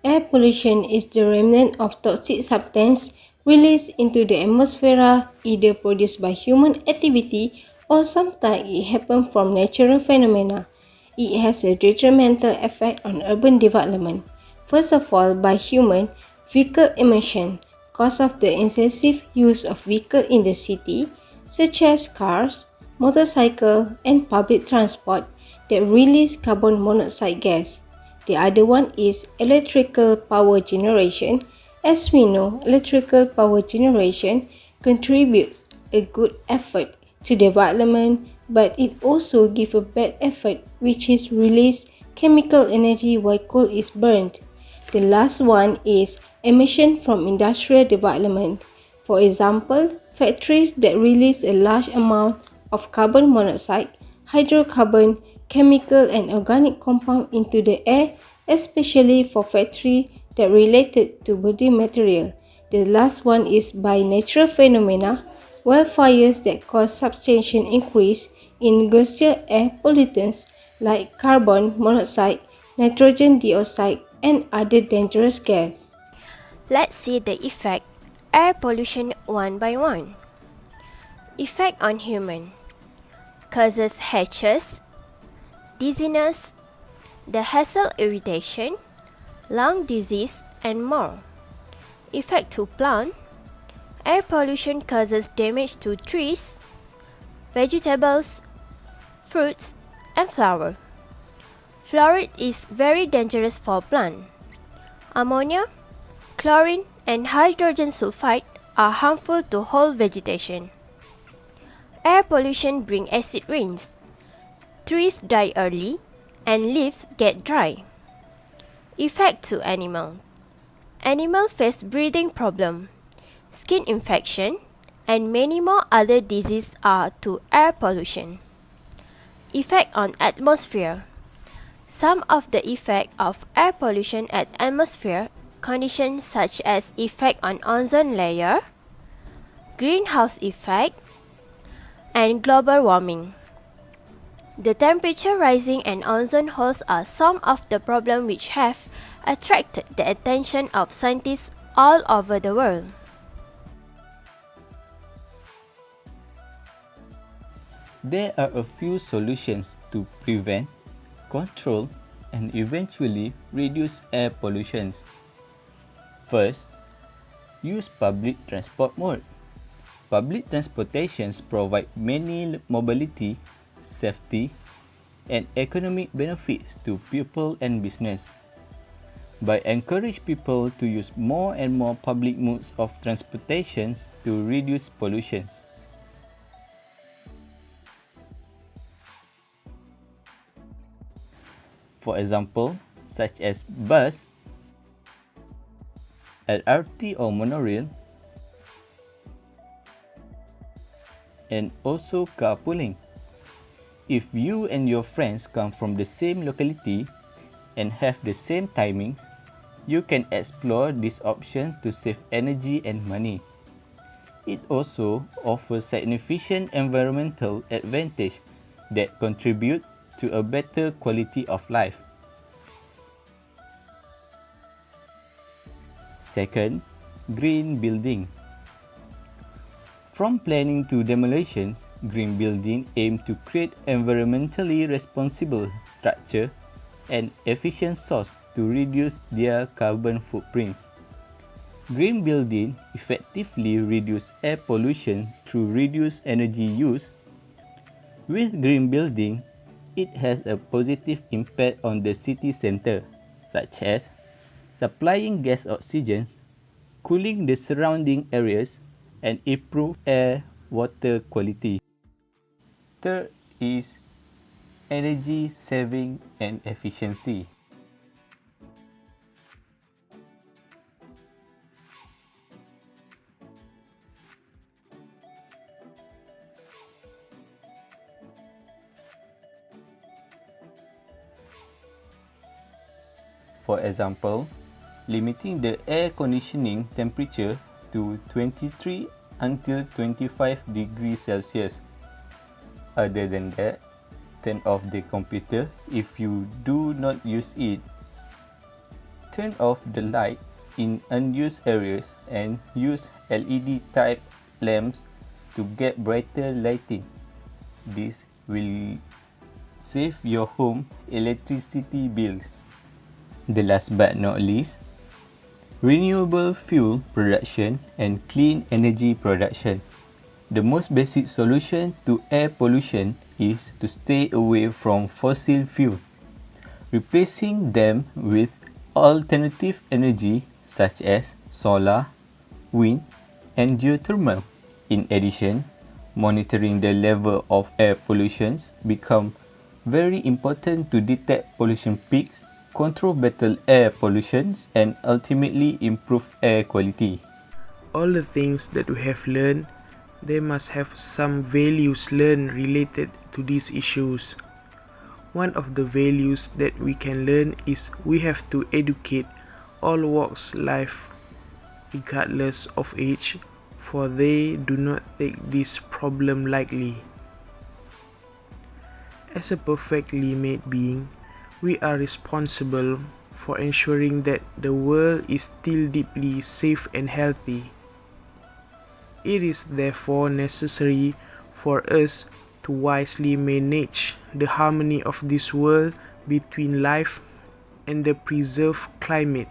Air pollution is the remnant of toxic substances released into the atmosphere either produced by human activity or sometimes it happens from natural phenomena. It has a detrimental effect on urban development. First of all, by human vehicle emission, cause of the excessive use of vehicles in the city, such as cars, motorcycles, and public transport that release carbon monoxide gas. The other one is electrical power generation. As we know, electrical power generation contributes a good effort to development, but it also gives a bad effect, which is release chemical energy while coal is burned. The last one is emission from industrial development. For example, factories that release a large amount of carbon monoxide, hydrocarbon, chemical and organic compound into the air, especially for factories that related to building material. The last one is by natural phenomena, wildfires that cause substantial increase in gaseous air pollutants like carbon monoxide, nitrogen dioxide, and other dangerous gases. Let's see the effect air pollution one by one. Effect on human causes headaches, dizziness, the hassle irritation, lung disease, and more. Effect to plant air pollution causes damage to trees, vegetables, fruits, and flower. Fluoride is very dangerous for plant. Ammonia, chlorine, and hydrogen sulfide are harmful to whole vegetation. Air pollution brings acid rains. Trees die early and leaves get dry. Effect to animal. Animal face breathing problem, skin infection, and many more other diseases are to air pollution. Effect on atmosphere. Some of the effect of air pollution at atmosphere conditions such as effect on ozone layer, greenhouse effect, and global warming. The temperature rising and ozone holes are some of the problems which have attracted the attention of scientists all over the world. There are a few solutions to prevent, control, and eventually reduce air pollution. First, use public transport mode. Public transportations provide many mobility, safety, and economic benefits to people and business. By encourage people to use more and more public modes of transportation to reduce pollution. For example, such as bus, LRT or monorail, and also carpooling. If you and your friends come from the same locality and have the same timing, you can explore this option to save energy and money. It also offers significant environmental advantage that contribute to a better quality of life. Second, green building. From planning to demolition, green building aim to create environmentally responsible structure and efficient source to reduce their carbon footprints. Green building effectively reduce air pollution through reduced energy use. With green building, it has a positive impact on the city center, such as supplying gas oxygen, cooling the surrounding areas, and improve air water quality. Third is energy saving and efficiency. For example, limiting the air conditioning temperature to 23 until 25 degrees Celsius. Other than that, turn off the computer if you do not use it. turn off the light in unused areas and use LED type lamps to get brighter lighting. This will save your home electricity bills. The last but not least, renewable fuel production and clean energy production. The most basic solution to air pollution is to stay away from fossil fuel, replacing them with alternative energy such as solar, wind, and geothermal. In addition, monitoring the level of air pollution becomes very important to detect pollution peaks, control better air pollution, and ultimately improve air quality. All the things that we have learned, they must have some values learned related to these issues. One of the values that we can learn is we have to educate all walks life regardless of age, for they do not take this problem lightly. As a perfectly made being, we are responsible for ensuring that the world is still deeply safe and healthy. It is therefore necessary for us to wisely manage the harmony of this world between life and the preserved climate.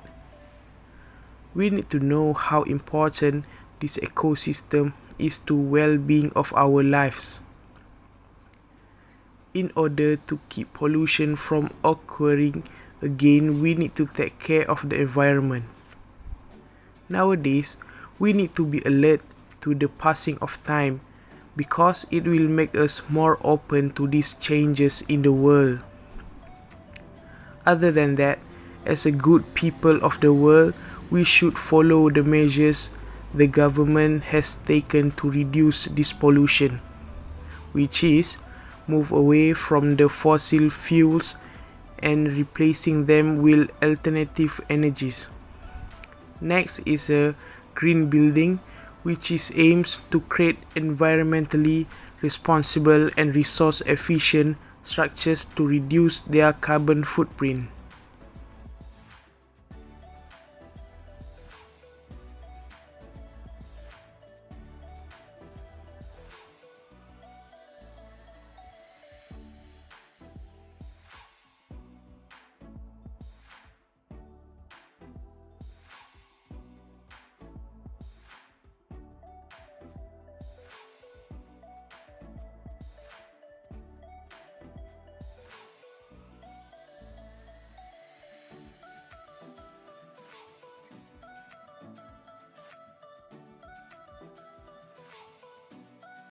We need to know how important this ecosystem is to well-being of our lives. In order to keep pollution from occurring again, we need to take care of the environment. Nowadays, we need to be alert to the passing of time because it will make us more open to these changes in the world. Other than that, as a good people of the world, we should follow the measures the government has taken to reduce this pollution, which is move away from the fossil fuels and replacing them with alternative energies. Next is a green building, which is aims to create environmentally responsible and resource efficient structures to reduce their carbon footprint.